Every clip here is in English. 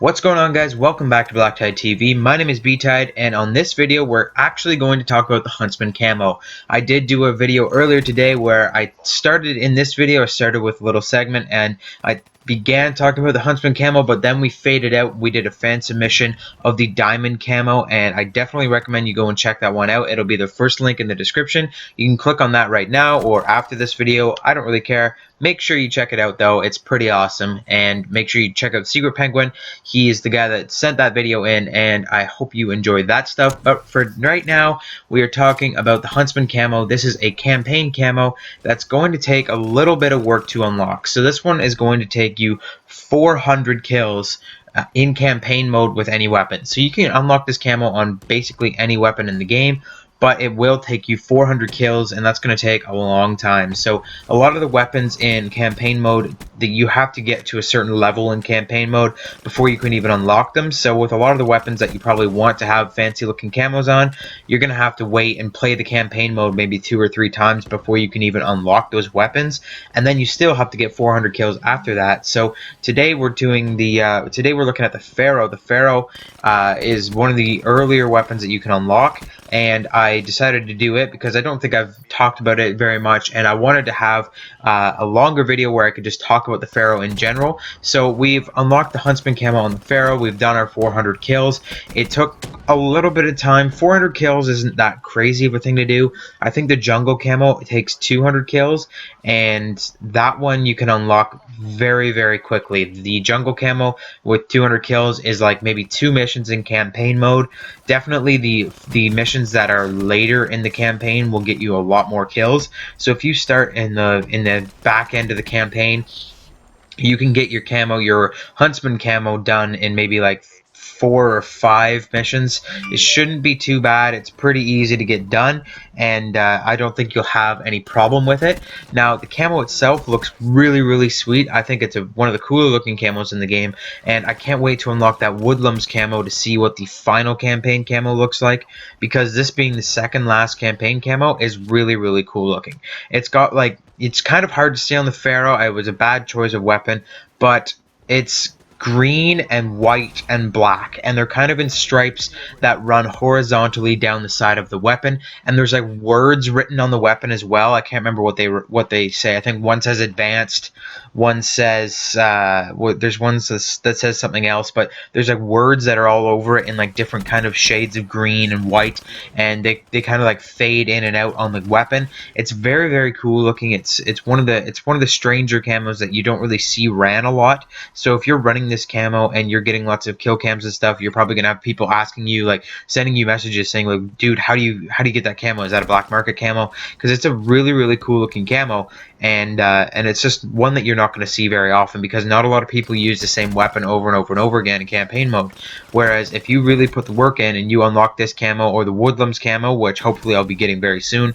What's going on, guys? Welcome back to BlackTideTV. My name is BTide, and on this video we're actually going to talk about the Huntsman Camo. I did do a video earlier today where I started with a little segment and I began talking about the Huntsman Camo, but then we faded out. We did a fan submission of the Diamond Camo, and I definitely recommend you go and check that one out. It'll be the first link in the description. You can click on that right now or after this video. I don't really care. Make sure you check it out though. It's pretty awesome, and make sure you check out Secret Penguin. He is the guy that sent that video in, and I hope you enjoy that stuff. But for right now, we are talking about the Huntsman Camo. This is a campaign camo that's going to take a little bit of work to unlock. So this one is going to take you 400 kills in campaign mode with any weapon. So you can unlock this camo on basically any weapon in the game, but it will take you 400 kills, and that's going to take a long time. So a lot of the weapons in campaign mode, that you have to get to a certain level in campaign mode before you can even unlock them. So with a lot of the weapons that you probably want to have fancy looking camos on, you're going to have to wait and play the campaign mode maybe 2 or 3 times before you can even unlock those weapons, and then you still have to get 400 kills after that. So today we're doing the today we're looking at the Pharo. The Pharo is one of the earlier weapons that you can unlock, and I decided to do it because I don't think I've talked about it very much, and I wanted to have a longer video where I could just talk about the Pharo in general. So we've unlocked the Huntsman Camo on the Pharo. We've done our 400 kills. It took a little bit of time. 400 kills isn't that crazy of a thing to do. I think the Jungle Camo takes 200 kills, and that one you can unlock very quickly. The Jungle Camo with 200 kills is like maybe 2 missions in campaign mode. Definitely the missions that are later in the campaign will get you a lot more kills. So if you start in the back end of the campaign, you can get your Huntsman Camo done in maybe like 4 or 5 missions. It shouldn't be too bad. It's pretty easy to get done, and I don't think you'll have any problem with it. Now, the camo itself looks really sweet. I think it's one of the cooler looking camos in the game, and I can't wait to unlock that Woodlands camo to see what the final campaign camo looks like, because this being the second last campaign camo is really cool looking. It's got like, it's kind of hard to see on the Pharo. It was a bad choice of weapon, but it's green and white and black, and they're kind of in stripes that run horizontally down the side of the weapon, and there's like words written on the weapon as well. I can't remember what they say. I think one says advanced, one says there's one that says something else, but there's like words that are all over it in like different kind of shades of green and white, and they kind of like fade in and out on the weapon. It's very cool looking. It's one of the stranger camos that you don't really see ran a lot. So if you're running this camo and you're getting lots of kill cams and stuff, you're probably gonna have people asking you, like sending you messages saying like, dude, how do you get that camo? Is that a black market camo? Because it's a really cool looking camo, and it's just one that you're not going to see very often, because not a lot of people use the same weapon over and over again in campaign mode. Whereas if you really put the work in and you unlock this camo or the Woodlands camo, which hopefully I'll be getting very soon,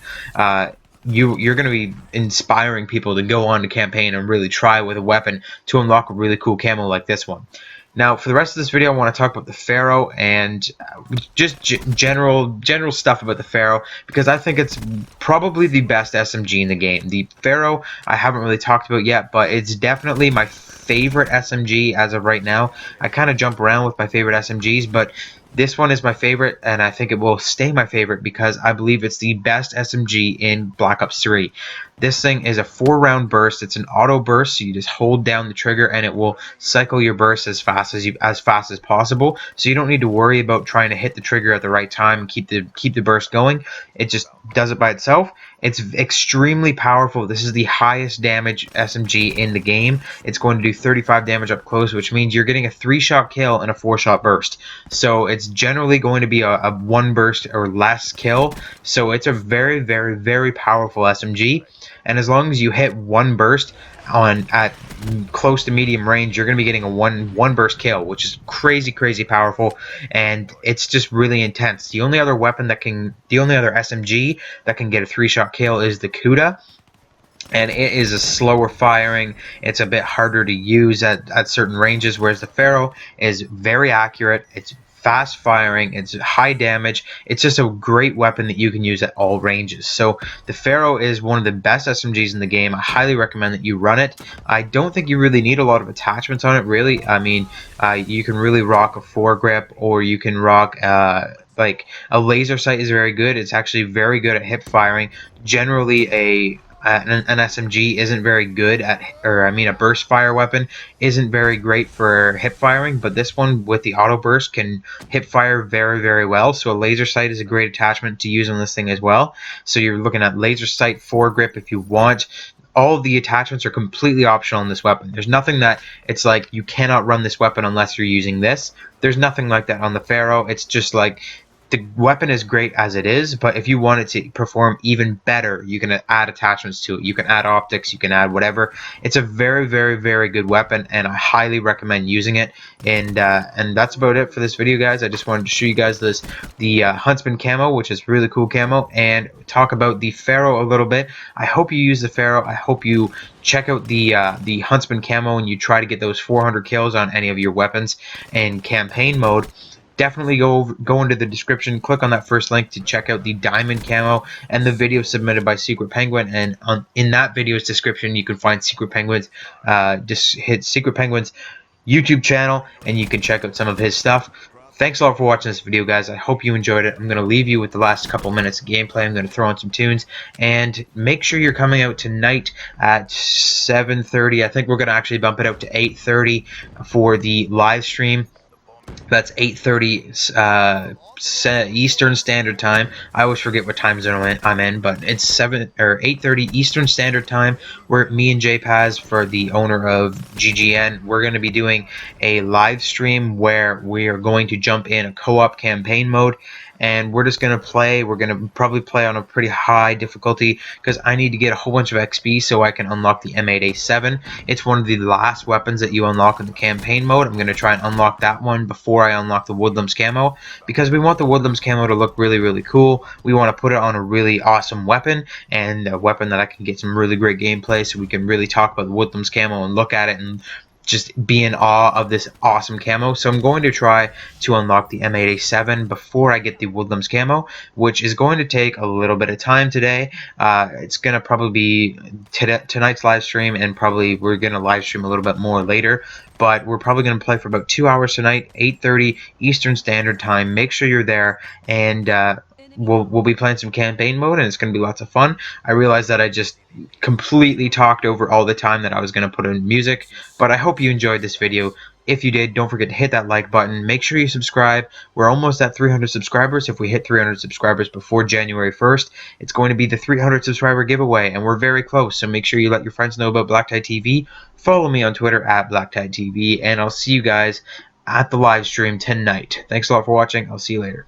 you're going to be inspiring people to go on to campaign and really try with a weapon to unlock a really cool camo like this one. Now, for the rest of this video, I want to talk about the Pharo and just general stuff about the Pharo, because I think it's probably the best SMG in the game. The Pharo I haven't really talked about yet, but it's definitely my favorite SMG as of right now. I kind of jump around with my favorite SMGs, but this one is my favorite, and I think it will stay my favorite because I believe it's the best SMG in Black Ops 3. This thing is a 4-round burst. It's an auto burst, so you just hold down the trigger and it will cycle your burst as fast as possible. So you don't need to worry about trying to hit the trigger at the right time and keep the burst going. It just does it by itself. It's extremely powerful. This is the highest damage SMG in the game. It's going to do 35 damage up close, which means you're getting a 3-shot kill and a 4-shot burst. So it's generally going to be a 1 burst or less kill. So it's a very powerful SMG. And as long as you hit 1 burst at close to medium range, you're going to be getting a one burst kill, which is crazy powerful, and it's just really intense. The only other SMG that can get a 3-shot kill is the Kuda, and it is a slower firing. It's a bit harder to use at certain ranges, whereas the Pharo is very accurate. It's fast firing, it's high damage. It's just a great weapon that you can use at all ranges. So the Pharo is one of the best SMGs in the game. I highly recommend that you run it. I don't think you really need a lot of attachments on it, really. I mean, you can really rock a foregrip, or you can rock like a laser sight is very good. It's actually very good at hip firing. Generally, an SMG isn't very good at, or I mean a burst fire weapon isn't very great for hip firing, but this one with the auto burst can hip fire very well. So a laser sight is a great attachment to use on this thing as well. So you're looking at laser sight, foregrip if you want. All of the attachments are completely optional on this weapon. There's nothing that it's like you cannot run this weapon unless you're using this. There's nothing like that on the Pharo. It's just like the weapon is great as it is, but if you want it to perform even better, you can add attachments to it. You can add optics, you can add whatever. It's a very good weapon, and I highly recommend using it. And that's about it for this video, guys. I just wanted to show you guys the Huntsman Camo, which is really cool camo, and talk about the Pharo a little bit. I hope you use the Pharo. I hope you check out the Huntsman Camo and you try to get those 400 kills on any of your weapons in campaign mode. Definitely go into the description, click on that first link to check out the diamond camo and the video submitted by Secret Penguin. And in that video's description, you can find Secret Penguin's just hit Secret Penguin's YouTube channel, and you can check out some of his stuff. Thanks a lot for watching this video, guys. I hope you enjoyed it. I'm going to leave you with the last couple minutes of gameplay. I'm going to throw in some tunes, and make sure you're coming out tonight at 7:30. I think we're going to actually bump it out to 8:30 for the live stream. That's 8:30 Eastern Standard Time. I always forget what time zone I'm in, but it's 8:30 Eastern Standard Time. Where me and JPaz, for the owner of GGN, we're going to be doing a live stream where we are going to jump in a co-op campaign mode, and we're just going to play. We're going to probably play on a pretty high difficulty because I need to get a whole bunch of XP so I can unlock the M8A7. It's one of the last weapons that you unlock in the campaign mode. I'm going to try and unlock that one before I unlock the Woodlands Camo, because we want the Woodlands Camo to look really cool. We want to put it on a really awesome weapon, and a weapon that I can get some really great gameplay, so we can really talk about the Woodlands Camo and look at it and just be in awe of this awesome camo. So I'm going to try to unlock the M8A7 before I get the Woodlands Camo, which is going to take a little bit of time today. It's going to probably be tonight's live stream, and probably we're going to live stream a little bit more later. But we're probably going to play for about 2 hours tonight, 8:30 Eastern Standard Time. Make sure you're there, and we'll be playing some campaign mode, and it's going to be lots of fun. I realized that I just completely talked over all the time that I was going to put in music, but I hope you enjoyed this video. If you did, don't forget to hit that like button. Make sure you subscribe. We're almost at 300 subscribers. If we hit 300 subscribers before January 1st, it's going to be the 300 subscriber giveaway, and we're very close. So make sure you let your friends know about BlackTideTV. Follow me on Twitter at BlackTideTV, and I'll see you guys at the live stream tonight. Thanks a lot for watching. I'll see you later.